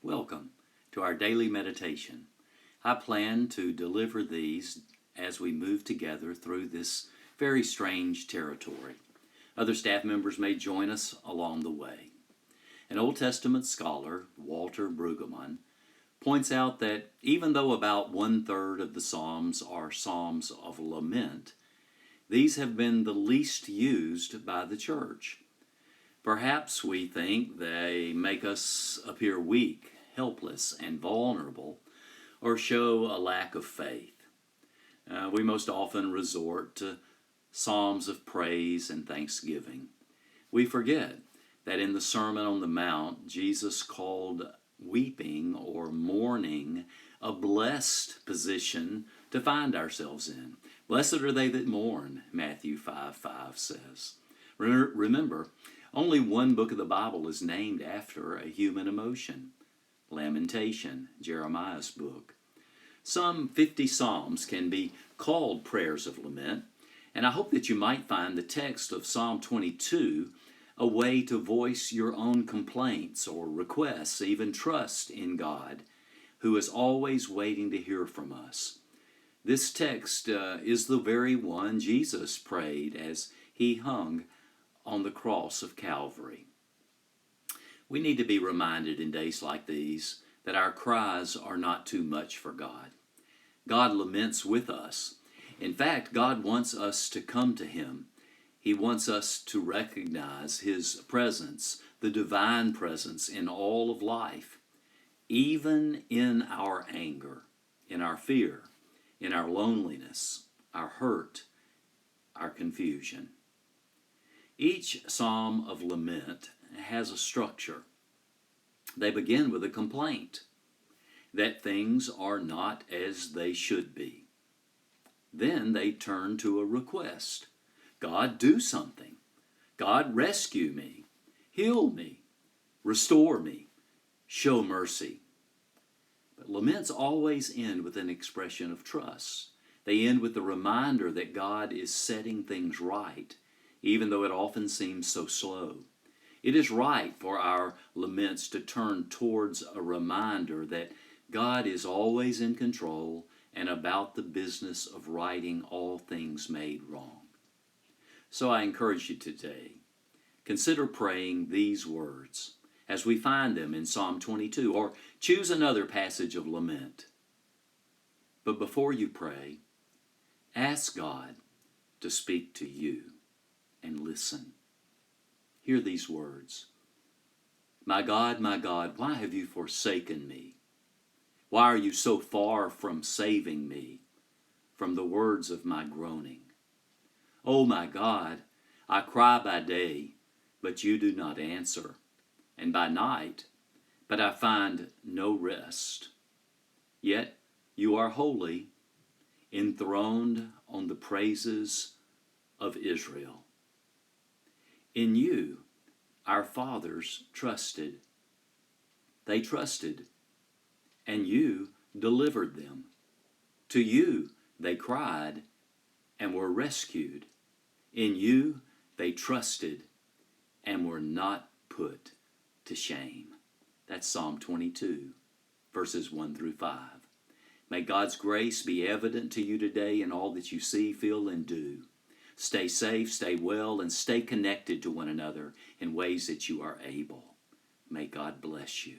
Welcome to our daily meditation. I plan to deliver these as we move together through this very strange territory. Other staff members may join us along the way. An Old Testament scholar, Walter Brueggemann, points out that even though about 1/3 of the Psalms are Psalms of Lament, these have been the least used by the church. Perhaps we think they make us appear weak, helpless, and vulnerable, or show a lack of faith. We most often resort to psalms of praise and thanksgiving. We forget that in the Sermon on the Mount, Jesus called weeping or mourning a blessed position to find ourselves in. Blessed are they that mourn, Matthew 5:5 says. Remember, only one book of the Bible is named after a human emotion. Lamentation, Jeremiah's book. Some 50 psalms can be called prayers of lament, and I hope that you might find the text of Psalm 22 a way to voice your own complaints or requests, even trust in God, who is always waiting to hear from us. This text is the very one Jesus prayed as he hung on the cross of Calvary. We need to be reminded in days like these that our cries are not too much for God. God laments with us. In fact, God wants us to come to Him. He wants us to recognize His presence, the divine presence in all of life, even in our anger, in our fear, in our loneliness, our hurt, our confusion. Each psalm of lament has a structure. They begin with a complaint that things are not as they should be. Then they turn to a request. God, do something. God, rescue me, heal me, restore me, show mercy. But laments always end with an expression of trust. They end with the reminder that God is setting things right, even though it often seems so slow. It is right for our laments to turn towards a reminder that God is always in control and about the business of righting all things made wrong. So I encourage you today, consider praying these words as we find them in Psalm 22, or choose another passage of lament. But before you pray, ask God to speak to you and listen. Hear these words. My God, why have you forsaken me? Why are you so far from saving me from the words of my groaning? Oh my God, I cry by day, but you do not answer, and by night, but I find no rest. Yet you are holy, enthroned on the praises of Israel. In you, our fathers trusted. They trusted, and you delivered them. To you they cried and were rescued. In you they trusted and were not put to shame. That's Psalm 22, verses 1 through 5. May God's grace be evident to you today in all that you see, feel, and do. Stay safe, stay well, and stay connected to one another in ways that you are able. May God bless you.